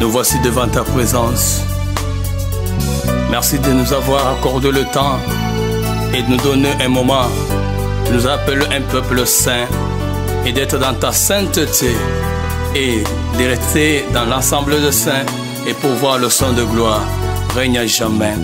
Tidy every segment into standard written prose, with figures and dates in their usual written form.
nous voici devant ta présence. Merci de nous avoir accordé le temps et de nous donner un moment, de nous appeler un peuple saint et d'être dans ta sainteté et de rester dans l'ensemble de saints et pour voir le son de gloire. Règne à jamais.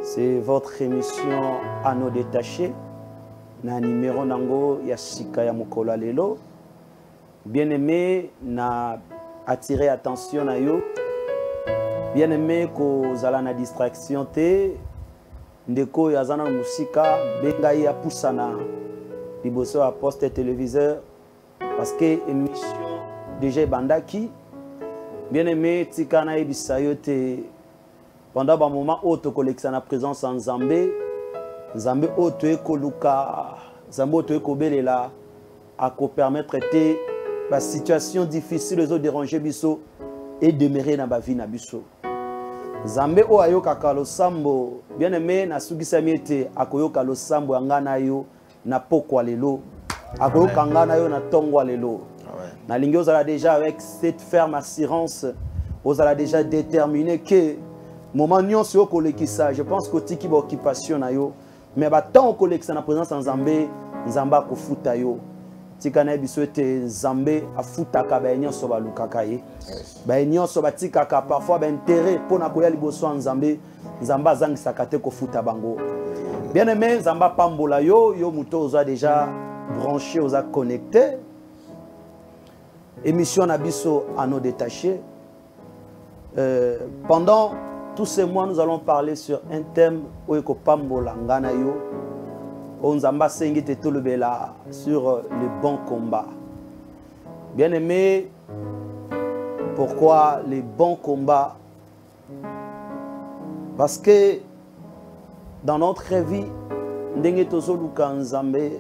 C'est votre émission Anneau détaché. Na numéro nango ya sika ya mokolo lelo. Bien aimé, na attirer attention na yo. Bien aimé ko zala na distraction te. Ndeko ya zana musika benga ya pusana. Liboso à poste et téléviseur. Parce que émission déjà bandaki. Bien aimé, tikana ebisayo te. Pendant un moment où tu collectionnes la présence en Zambé, Zambé où tu es koluka, Zambé où tu es kobelela, à permettre de la situation difficile les autres déranger biso et demeurer dans la vie na biso. Zambé où ayo kakalo sambo, bien aimé na sugi samiete akoyo kalo sambo angana yo na pokwa lelo, akoyo kangana yo na tongwa lelo. Na lingi ozala déjà avec cette ferme assurance, ozala déjà déterminé que moment nyon sur kolekisa, je pense que tiki ba occupation na yo, mais ba tant kolekisa na présence en Zambé, Nzamba ko futa yo. Tika na biso te Zambé a futa ka ba nyon so ba lukaka ye. Ba nyon so ba tika ka parfois ba intérêt pona ko ya liboso en Zambé, Nzamba zangisa ka te ko futa bango. Bien aimé, Nzamba pambola yo, yo muto oza déjà branché, oza connecté. Émission na biso Anneau détaché. Pendant tous ces mois, nous allons parler sur un thème Oeko Pambola Ngana yo. Onzamba sengi te tolobela sur le bon combat. Bien aimé, pourquoi les bons combats? Parce que dans notre vie, ndenge tozoluka nzambe,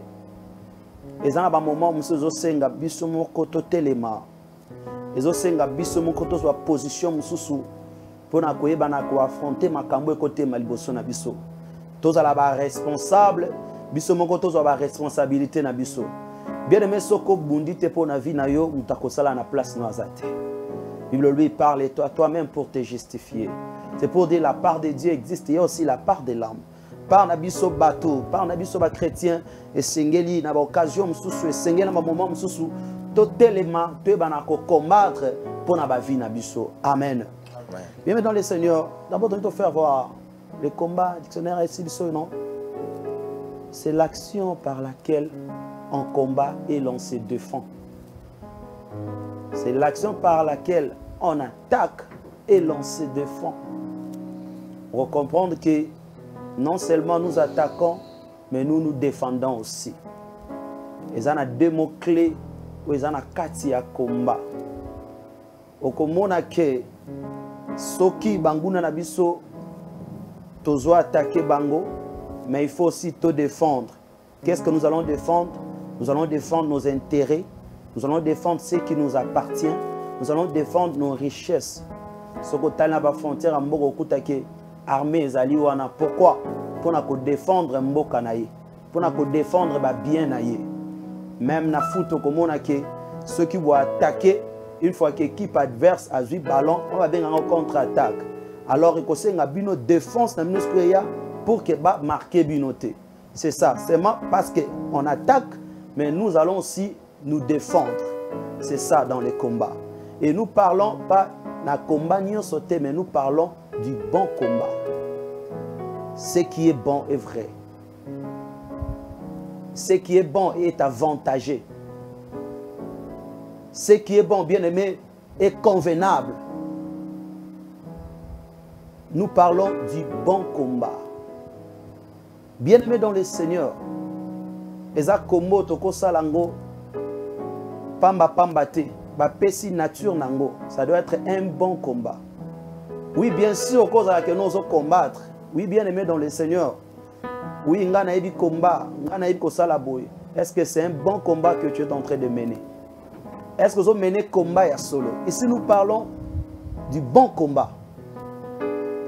ezana ba moment musozo senga biso moko totelema. Ezo senga biso moko tozwa position mususu. Pour affronter ma cambo côté maliboso na biso. Tozala ba responsable, biso moko tozwa ba responsabilité na biso. Bien aimé soko bundi te pour na vie na yo, mutakosala na place no azate. Bible lui parle toi-même pour te justifier. C'est pour dire la part de Dieu existe, il y a aussi la part de l'âme. Par na biso bateau, par na biso ba chrétien et sengeli na ba occasion mususu et sengeli na moment mususu totelema te banako combattre pour na ba vie na biso. Amen. Bien dans les seigneurs, d'abord nous devons faire voir le combat dictionnaire ici, non? C'est l'action par laquelle on combat et l'on se défend. C'est l'action par laquelle on attaque et l'on se défend. On va comprendre que non seulement nous attaquons, mais nous nous défendons aussi. Et ça a deux mots clés où ils ont quatre à combat. Au combat que soki banguna na biso tozo attaquer bango, mais il faut aussi te défendre. Qu'est-ce que nous allons défendre? Nous allons défendre nos intérêts, nous allons défendre ce qui nous appartient, nous allons défendre nos richesses. Soko tala ba frontière à mboko kutake armée ezali wana. Pourquoi? Pour na ko défendre mboka na ye, pour na ko défendre ba bien na ye. Même na foot komona ke ceux qui vont attaquer. Une fois que l'équipe adverse a joué ballon, on va bien en contre-attaque. Alors, il faut que bino défense pour que va marquer binoté. C'est ça. C'est parce qu'on attaque, mais nous allons aussi nous défendre. C'est ça dans les combats. Et nous parlons pas d'un combat ni sauté, mais nous parlons du bon combat. Ce qui est bon est vrai. Ce qui est bon est avantagé. Ce qui est bon, bien aimé, est convenable. Nous parlons du bon combat. Bien-aimé dans le Seigneur, eza kombo toko salango pamba pamba te, ba pesi nature nango, ça doit être un bon combat. Oui, bien sûr, cause à laquelle nous allons combattre. Oui, bien-aimé dans le Seigneur. Oui, ngana ebi combat, ngana ebi ko sala boy. Est-ce que c'est un bon combat que tu es en train de mener? Est-ce que vous menez combat ya solo? Ici nous parlons du bon combat.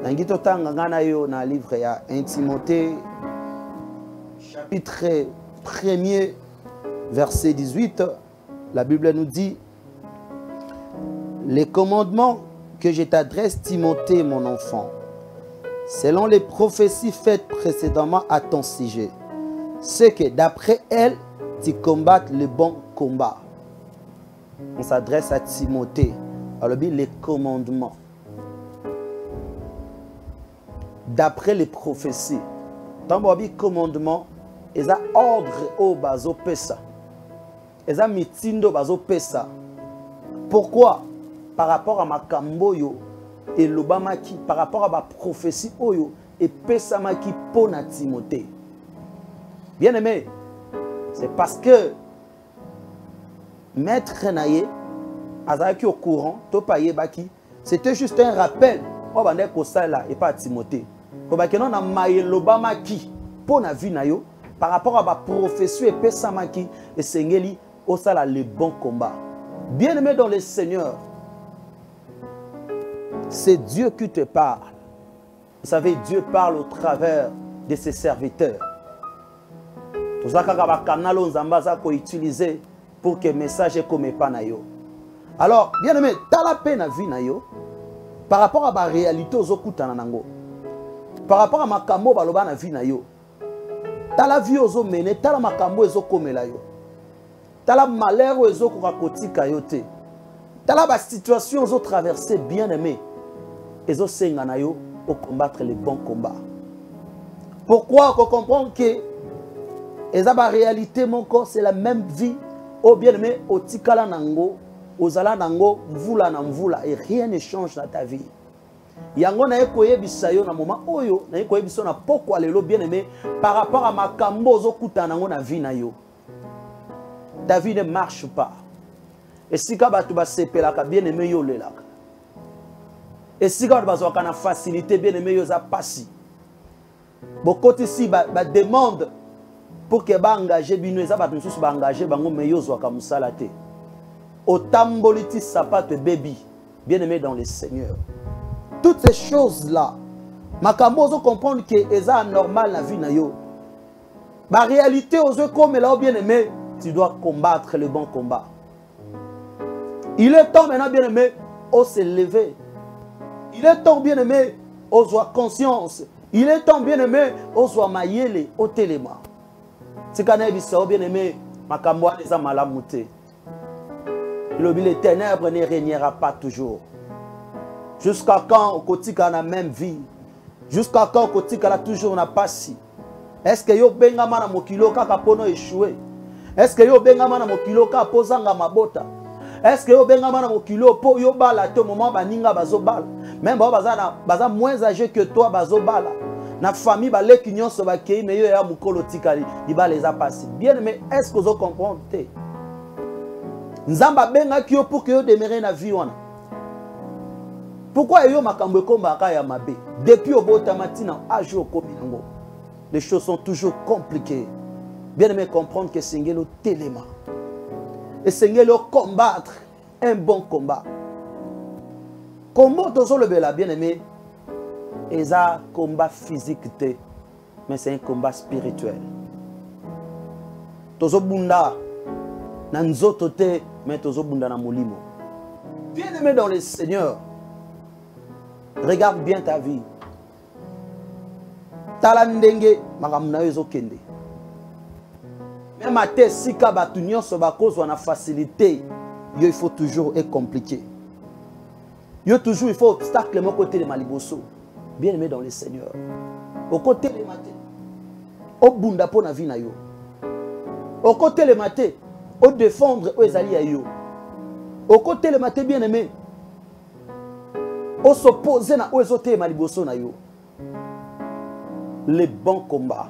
Nangito tanga ngana yo na livre ya 1 Timothée chapitre 1er verset 18, la Bible nous dit: les commandements que je t'adresse, Timothée, mon enfant, selon les prophéties faites précédemment à ton sujet, c'est que d'après elles, tu combattes le bon combat. On s'adresse à Timothée. Alors, les commandements. D'après les prophéties. Tant que commandement, ils ont ordre au bazo pesa. Ils ont mitindo bazo pesa. Pourquoi? Par rapport à ma kamboyo et l'obamaki, par rapport à ma prophétie oyo et pesamaki pona Timothée. Bien aimé, c'est parce que Maître Naye, Azaki au courant, Topaye Baki, c'était juste un rappel. On va dire que ça là et pas Timothée. Qu'on va dire qu'on maillé l'obamaki pona vie nayo par rapport à ma prophétie et pesamaki et sengeli au sala le bon combat. Bien aimé dans le Seigneur. C'est Dieu qui te parle. Vous savez, Dieu parle au travers de ses serviteurs. Tout ça, le canal qu'on utilise pour que le message ne come pas. Alors, bien aimé, tu as la peine à vivre par rapport à la réalité aux autres. Par rapport à ma cambo, tu as la vie. Tu as la vie aux autres menées, tu as la cambo aux autres comme tu as la malheur aux autres qui tu as la situation aux autres traversées, bien aimé. Et aux senganayo pour combattre les bons combats. Pourquoi on comprend que la réalité mon corps c'est la même vie au bien aimé au tikala nango aux ala nango mvula na mvula et rien ne change dans ta vie. Yango na ekoye bisayo na moment oyo na ekoye biso na poko lelo bien aimé par rapport à ma kambo zo kuta nango na vie na yo. Ta vie ne marche pas. Et si ka batu ba sepelaka bien aimé yo lelaka. Et si vous avez une facilité, bien aimé, vous avez passé. Beaucoup ici demande pour que vous engagez, vous avez engagé, vous avez autant boliti sapat baby, bien aimé dans le Seigneur. Toutes ces choses-là, vous comprendre que c'est normal dans la vie. La réalité, comme là, bien aimé, tu dois combattre le bon combat. Il est temps maintenant, bien aimé, de se lever. Il est temps, bien aimé, aux conscience. Il est temps, bien aimé, aux maïele, au téléma. Si vous avez bien aimé, ma camboa les a malamouté. Les ténèbres ne régnera pas toujours. Jusqu'à quand au quotidien a la même vie? Jusqu'à quand au quotidien a toujours n'a pas si? Est-ce que yo benga mana mokilo kaka pono échoué? Est-ce que yo benga mana mokilo kaka posanga mabota? Est-ce que yo benga mana mokilo po yo bala to moment baninga bazo bala? Même baza moins âgé que toi bazo bala. Na famille ba le kinyon so ba kei mais yo ya mukolo tikali di ba les a passé. Bien mais est-ce que vous comprenez? Nzamba benga ki yo pour que yo demeurer na vie wana. Pourquoi yo makambo komba ka ya mabe? Depuis au botamatina âge au kominango. Les choses sont toujours compliquées. Bien aimé comprendre que Sengelo téléma. Et Sengelo combattre un bon combat. Combat toujours le bela bien aimé. Et ça combat physique mais c'est un combat spirituel. Tozo bunda na nzoto te mais tozo bunda na molimo. Bien aimé dans le Seigneur. Regarde bien ta vie. Talandenge makamna ezo kende. Même à tes sika batunyo so bakoz wana facilité, il faut toujours être compliqué. Il il faut obstacle mon côté de maliboso. Bien aimé dans le Seigneur. Au côté les matés. Au bunda po na vie na yo. Au côté les matés, au défendre aux alliés à yo. Au côté les matés bien aimé. Au s'opposer na aux autres maliboso na yo. Les bons combats.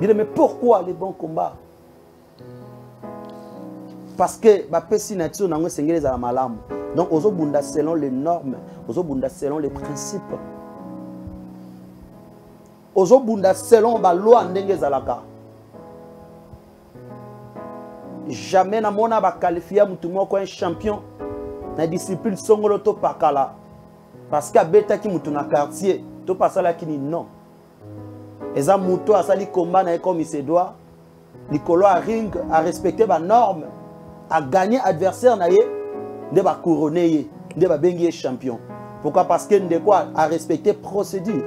Bien, mais pourquoi les bons combats? Parce que la nature n'a pas malamu. Donc, aux bunda selon les normes, aux bunda selon les principes. Aux bunda selon la loi ndenge zalaka. Jamais na mona ba qualifier mutu moko un champion na discipline songolo to pakala. Parce que beta ki mutu na quartier to pasala kini non. Eza mutu asali combat na comme il se doit. Nicolo a ring a respecter ba norme, a gagner adversaire na ye, de ba couronner ye, de ba bengi champion. Pourquoi? Parce que de quoi a respecter procédure,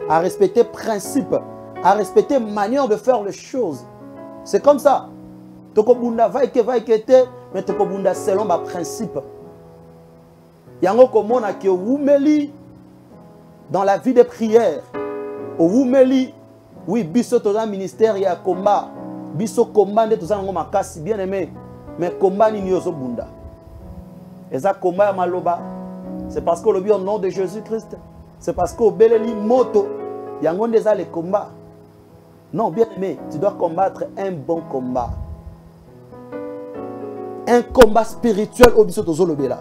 a respecter principe, a respecter manière de faire les choses. C'est comme ça. Toko bunda va te, mais toko bunda selon ba principe. Yango komona ke wumeli dans la vie de prière. Au wumeli, oui, biso toza ministère ya combat. Biso combat de toza ngo makasi bien aimé, mais combat ni yozo bunda. Eza combat ya maloba. C'est parce qu'on le dit au nom de Jésus-Christ. C'est parce qu'au beleli moto, yango ndeza le combat. Non, bien aimé, tu dois combattre un bon combat. Un combat spirituel au biso tozo lobela.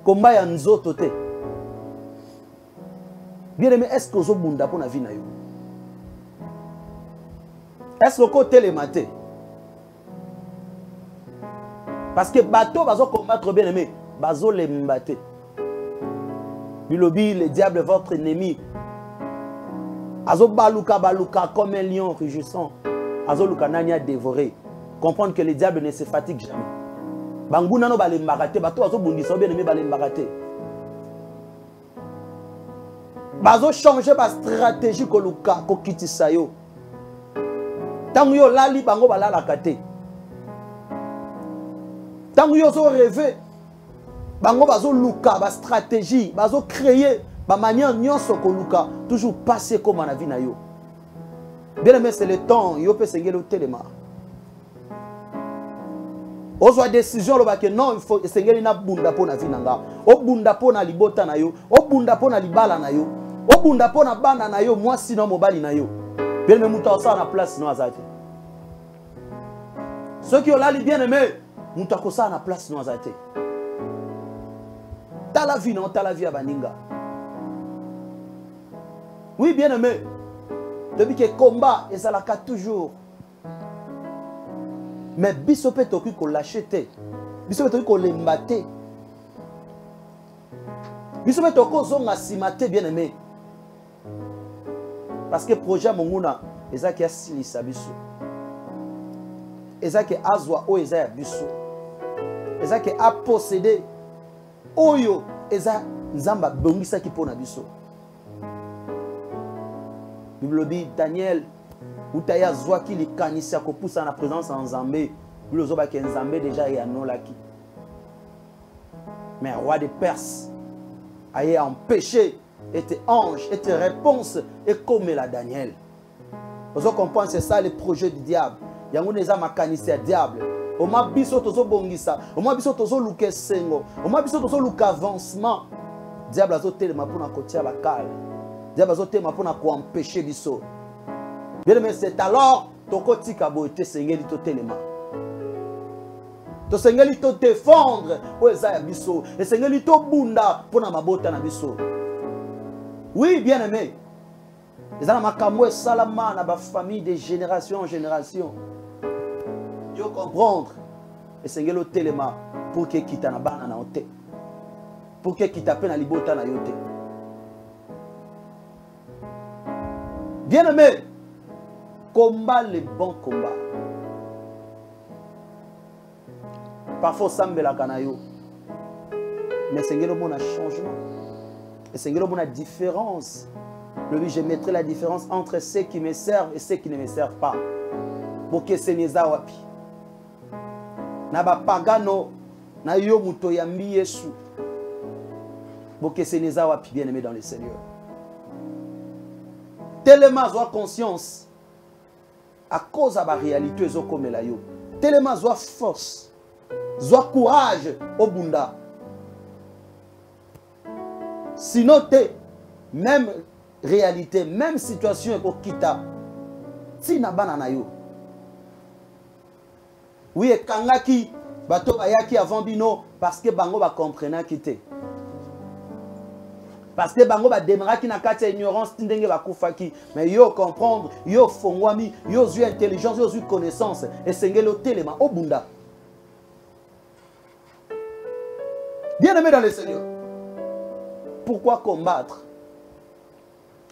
Combat ya nzoto te. Bien aimé, est-ce que ozo bunda pour na vie na yo? Est-ce que côté les maté? Parce que bateau bazo combattre bien aimé, bazo les mbaté. Bilobi, le diable votre ennemi. Azo baluka comme un lion rugissant. Azo luka nani a dévoré. Comprendre que le diable ne se fatigue jamais. Banguna no balé mbakate, bateau azo bundisa bien aimé balé mbakate. Bazo changer ba stratégie ko luka ko kitisa yo. Tango yo lali bango balala kate. Tango yo zo rêver bango bazo luka ba stratégie, bazo créer ba manière nyonso ko luka toujours passer comme na vie na yo. Bien aimé, c'est le temps yo peut sengelo telema. Ozo décision lo ba que non, il faut sengeli na bunda po na vie nanga. O bunda po na libota na yo, o bunda po na libala na yo, o bunda po na bana na yo, moi sinon mobali na yo. Bien aimé, muta ça na place no azate. Ceux qui ont là bien aimé, muta ko ça na place no azate. T'as la vie non, t'as la vie à baninga. Oui, bien aimé. Depuis que combat et ça la toujours. Mais bisope toki ko l'acheter. Bisope toki ko l'embater. Bisope toko zonga simate bien aimé. Parce que projet monguna eza ki asilisa biso. Eza ki azwa o eza ya biso. Eza ki a posséder oyo eza nzamba bongisa ki pona biso. Bible dit Daniel utaya zwa ki likanisa ko poussa na présence en Nzambe. Bible zoba ki Nzambe déjà ya non laki. Mais roi de Perse a empêché et tes anges et tes réponses et comme la Daniel. Vous comprenez, c'est ça le projet du diable. Yango neza makanisi ya diable. Oma biso tozo bongisa, oma biso tozo luke sengo, oma biso tozo luka avancement. Diable azo telema pour na kotia la cale. Diable azo telema pour na ko empêcher biso. Bien aimé, c'est alors toko tika boite sengeli to telema. To sengeli to défendre o eza ya biso, et sengeli to bunda pour na mabota na biso. Oui, bien aimé. Les ana makambo e salama na ba famille de génération en génération. Yo comprendre et sengelo telema pour que kita na bana na ote. Pour que kita pe na libota na yote. Bien aimé, combat les bons combats. Parfois sambela kanayo. Mais sengelo mona changement. Et sengelo mona différence. Je mettrai la différence entre ceux qui me servent et ceux qui ne me servent pas. Pour que ce n'est wapi. Naba pagano na yo muto yambi Yesu. Pour que ce n'est wapi, bien aimé dans le Seigneur. Tellement zoa conscience à cause de la réalité zo comme la yo. Tellement zoa force, zoa courage au bunda. Sinon même réalité, même situation et kita. Si na banana yo. Oui, et kangaki bato bayaki avant bino parce que bango ba comprena kité. Parce que bango ba demaraki na kati ignorance tindenge ba kufaki, mais yo comprendre, yo fongwami, yo zu intelligence, yo zu connaissance et sengelo telema obunda. Bien aimé dans le Seigneur. Pourquoi combattre?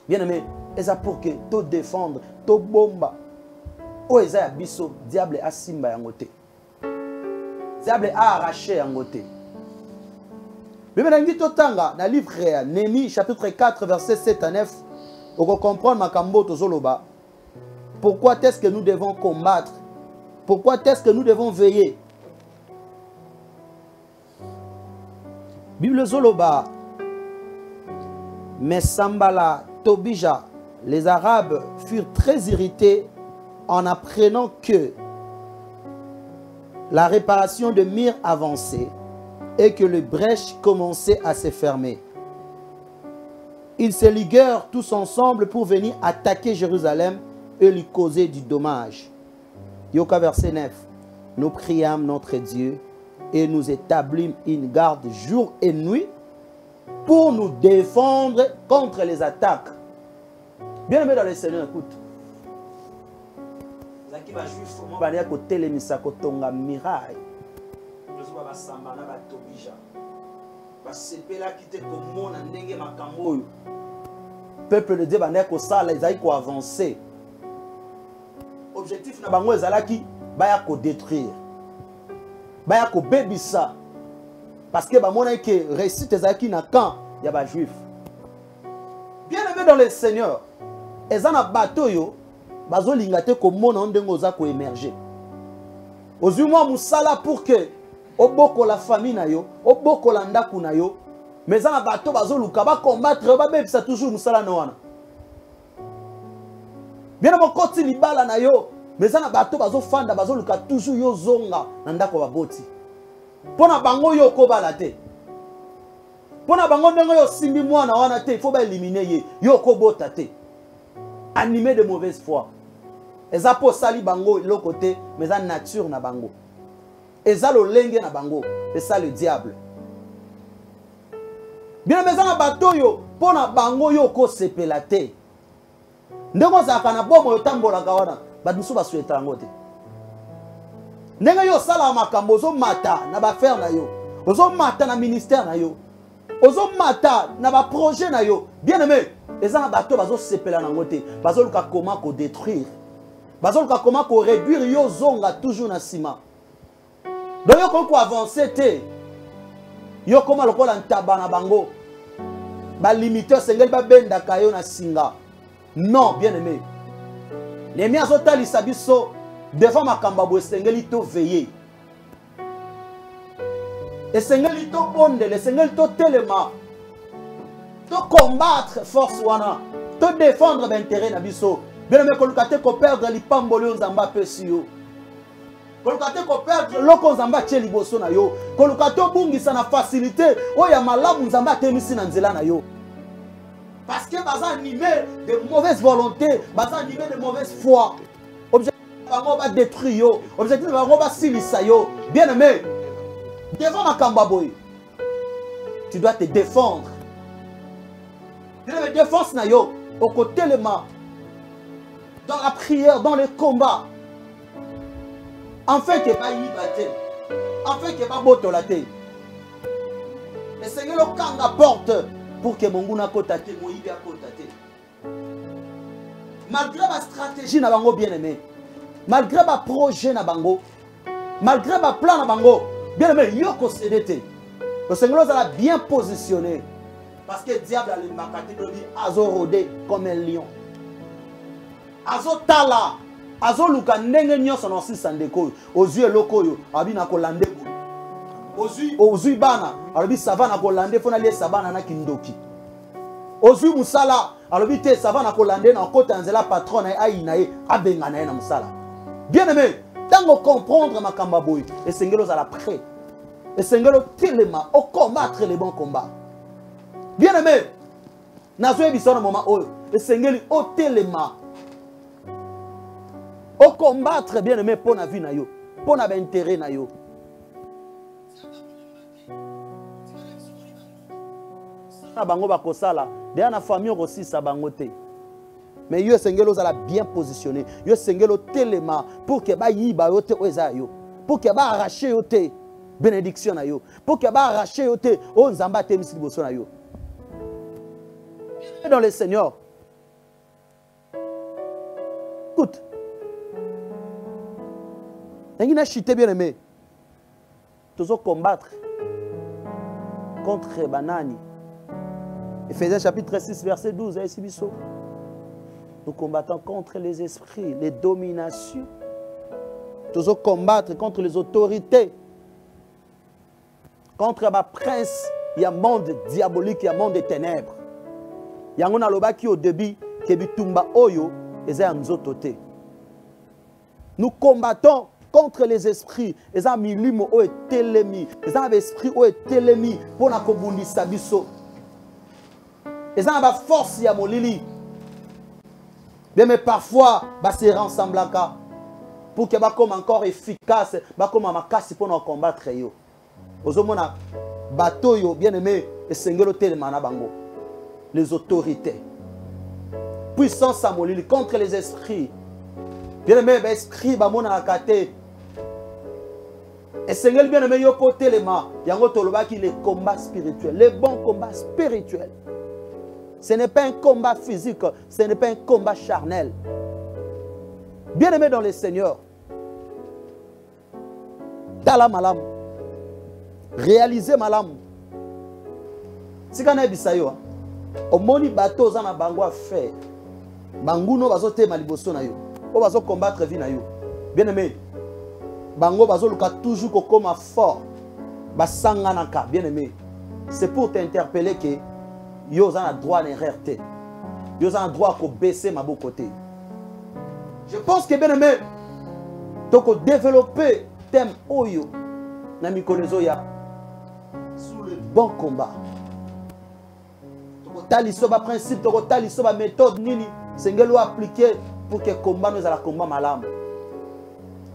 Bien aimé, et ça pour que to défendre, to bomba. O eza biso, diable a simba yangote. Diable a arraché yangote. Mais maintenant, il dit dans le livre Néhémie, chapitre 4, versets 7 à 9, on va comprendre Makambo Tozoloba. Pourquoi est-ce que nous devons combattre? Pourquoi est-ce que nous devons veiller? Bible Zoloba, mais Sambala, Tobija, les Arabes furent très irrités en apprenant que la réparation de Myre avançait et que les brèches commençaient à se fermer. Ils se liguèrent tous ensemble pour venir attaquer Jérusalem et lui causer du dommage. Yoka verset 9. Nous priâmes notre Dieu et nous établîmes une garde jour et nuit pour nous défendre contre les attaques. Bien aimé dans le Seigneur, écoute. Zaki va juif, moi va dire que télémisa kotonga miraille. Je vois basamba na batobija. Basepela kite komona ndenge makambo oyo. Peuple de Dieu va dire que ça les aïe ko avancer. Objectif na bango ezalaki baya ko détruire. Baya ko bebisa. Parce que bamona que réussite ezalaki na camp ya ba juif. Bien aimé dans le Seigneur. Ezana bateau yo bazo lingate komona ndenge oza ko émerger. Ozuma musala pour que oboko la famille na yo, oboko la ndaku na yo, mais ezana bateau bazo luka ba combattre ba bebisa toujours musala na wana. Bien na mokoti libala na yo, mais ezana bateau bazo fanda bazo luka toujours yo zonga na ndako ba boti. Pona bango yo ko bala te. Pona bango ndenge yo simbi mwana wana te, il faut ba éliminer ye, yo ko bota te. Animé de mauvaise foi. Eza po sali bango le côté, mais eza nature na bango. Eza lo lenge na bango, c'est ça le diable. Bien mais eza bato yo, pona bango yo ko sepela te. Ndenge zaka na bomo yo tambola kawana, ba musu ba souhaita ngote. Ndenge yo sala makambo zo mata na ba faire na yo. Ozo mata na ministère na yo. Ozo mata na ba projet na yo. Bien aimé, eza na bato bazo sepela na ngote, bazo luka comment ko détruire. Bazo luka comment ko réduire yo zonga toujours na sima. Donc yo ko avancer te. Yo comment lokola ntaba na bango. Ba limiter sengel ba benda kayo na singa. Non, bien aimé. Les miens ont tali sabiso devant ma kambabo sengeli to veiller. Et sengeli to bonde, le sengeli to telema. To combattre force wana, to défendre l'intérêt na biso. Bien aimé kolukate ko perdre li pambolo nzamba pesio. Kolukate ko perdre loko nzamba tie liboso na yo. Kolukate bungisa na facilité oya malamu nzamba temisi na nzela na yo. Parce que baza animé de mauvaise volonté, baza animé de mauvaise foi. Objectif bango va détruire yo, objectif bango va silisa yo. Bien aimé, devant ma kambaboy, tu dois te défendre. La défense na yo, au côté les mains, dans la prière, dans le combat. Enfin que pas y battre, enfin que pas botolate. Le Seigneur le kanga porte pour que mon guna kotate, mon ibi a kotate. Malgré ma stratégie na bango bien aimé, malgré ma projet na bango, malgré ma plan na bango, bien aimé, yo ko cédete. Le Seigneur nous a bien positionné. Parce que le diable a le makati azo rodé comme un lion. Azo tala, azo luka ndenge nyoso na sisandeko. Ozu eloko yo, abina kolande bo. Ozu bana, alobi savana kolande fona le sabana na kindoki. Ozu musala, alobi te savana kolande na kota nzela patron na ai na ye abenga na ye na musala. Bien aimé, tango comprendre makamba boy, et sengelo za la prêt. Et sengelo telema au combattre les bons combats. Bien aimé, nazo bisona moment oyo esengeli otelema o combattre bien aimé pour na vie na yo pour na intérêt na yo na bango bakosala derrière na famille aussi sa bango te mais yo esengeli ozala bien positionné yo esengeli otelema pour que ba yiba yo te oza yo pour que ba arracher yo te bénédiction na yo pour que ba arracher yo te o nzamba te misi liboso na yo dans le Seigneur. Écoute. Il y a chité bien aimé. Tous combattre contre Banani. Ephésiens chapitre 6, verset 12. Nous combattons contre les esprits, les dominations. Tous combattre contre les autorités. Contre les princes. Il y a un monde diabolique, il y a un monde des ténèbres. Yango na lobaki au début que bitumba oyo eza nzotote. Nous combattons contre les esprits, eza milimo o etelemi, eza esprit o etelemi pour na kobundisa biso. Eza ba force ya molili. Mais parfois ba se rassemblaka pour que ba comme encore efficace, ba comme makasi pour na combattre yo. Ozomona bato yo bien aimé esengelo telema na bango. Les autorités. Puissance à molili contre les esprits. Bien aimé, l'esprit, bamona akate. Et Seigneur, bien aimé, yo pote les mains. Yango toloba qui les combats spirituels. Les bons combats spirituels. Ce n'est pas un combat physique. Ce n'est pas un combat charnel. Bien aimé dans le Seigneur. Tala malam. Réalisez malam. Si kana bisayo. Au moni bateau za na bango a faire banguno bazo te maliboso na yo o bazo combattre vie na yo bien aimé bango bazo luka toujours ko comme fort basanga naka bien aimé c'est pour t'interpeller que yo za na droit na erreur te yo za na droit ko baisser ma beau côté je pense que bien aimé donc développer thème oyo na mikolezo ya sous le bon combat. Talisoba principe, talisoba méthode, nini, sengelo appliquer pour que le combat nous a la combat malam.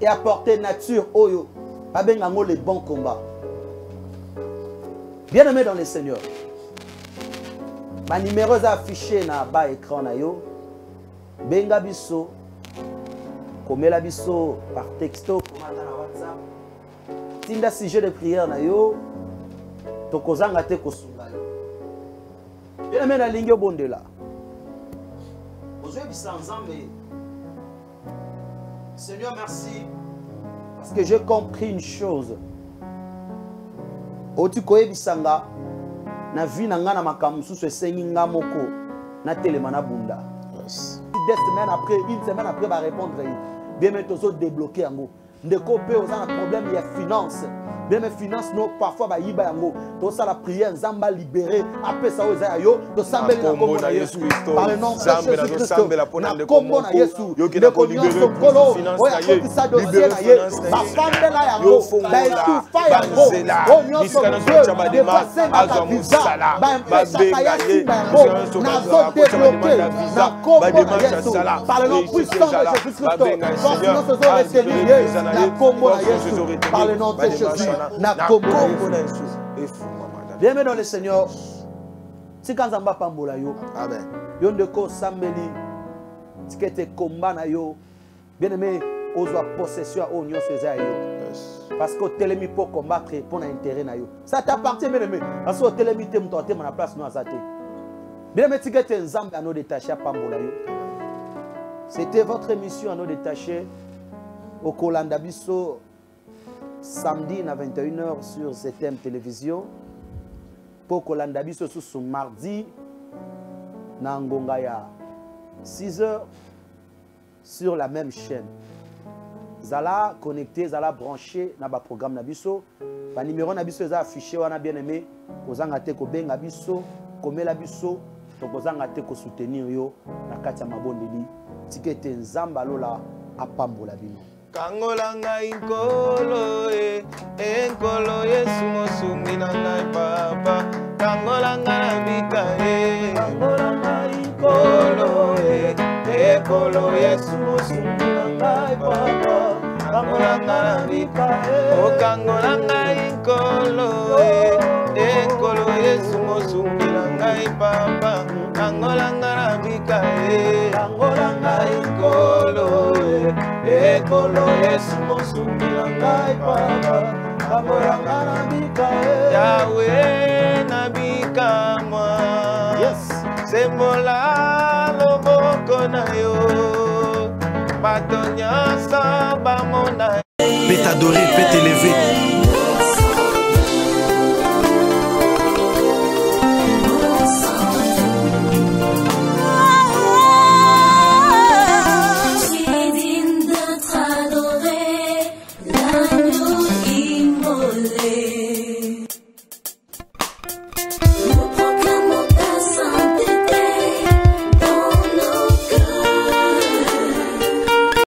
Et apporter nature, oyo, abengango les bons combats. Bien aimé dans le Seigneur. Ma numéro est affiché na bas écran na yo. Benga biso, komela biso par texto, komanda na WhatsApp. Tinda sujet de prière na yo, tokozanga te kosunga yo. Bien aimé, la ligne au bon de là. Seigneur, merci. Parce que j'ai compris une chose. Otikoye bisanga. Na vie na nga na makamusu se sengi nga moko. Na telemana bunda. 2 semaines après, 1 semaine après, va répondre. Bien aimé, tu as débloqué en go. Ndeko pe aux un problème, il y a finance. Bien mes finances, non, parfois, bah, yiba yango. Tout ça, la prière, Zamba libéré. Après ça, aux ayo. Tout ça, mais la combo na Yesu. Par le nom de Jésus-Christ. La combo na Yesu. Le cognon son colo. Oya, tout ça, dossier na ye. Ma femme de la yango. Bah, tout fa yango. Cognon son Dieu. De passer na ta visa. Bah, mpesa kayasi ba yango. Na zo débloqué. Na combo na Yesu. Par le nom puissant de Jésus-Christ. Force nous se sont retenus. La combo na Yesu. Par le nom de Jésus. Bien aimé dans le Seigneur, si quand Zamba pambola yo, amen. Yo ndeko sambeli, si que te combat na yo, bien aimé, ozo possession au union faisait yo. Parce que telemi pour combattre pour intérêt na yo. Ça t'appartient bien aimé. Parce que telemi te mtote na place no azate. Bien aimé, si que te Zamba no détaché pambola yo. C'était votre émission à nos détachés au Kolanda Bisso. Samedi à 21h sur CTM Télévision. Pour Kolanda Bisso sous mardi na Ngongaya 6h sur la même chaîne. Zala connecté, Zala branché dans le programme Nabiso. Le numéro Nabiso est affiché, on a bien aimé. Kozanga te ko benga biso, komela biso, to kozanga te ko soutenir yo na kati ya mabondeli. Tikete nzamba lola apambola bino. Kangolanga inkolo enkolo Yesu mosungi na ngai papa kangolanga na bika kolo ekolo Yesu mosungila ngai papa kangolanga na bika okangolanga ikolo ekolo Yesu mosungila ngai papa kangolanga na bika kangolanga ikolo ekolo Yesu mosungila ngai papa kangolanga na bika Yahweh na bika mwa sembola loboko na yo bato nyonso bamona peut t'adorer, peut t'élever.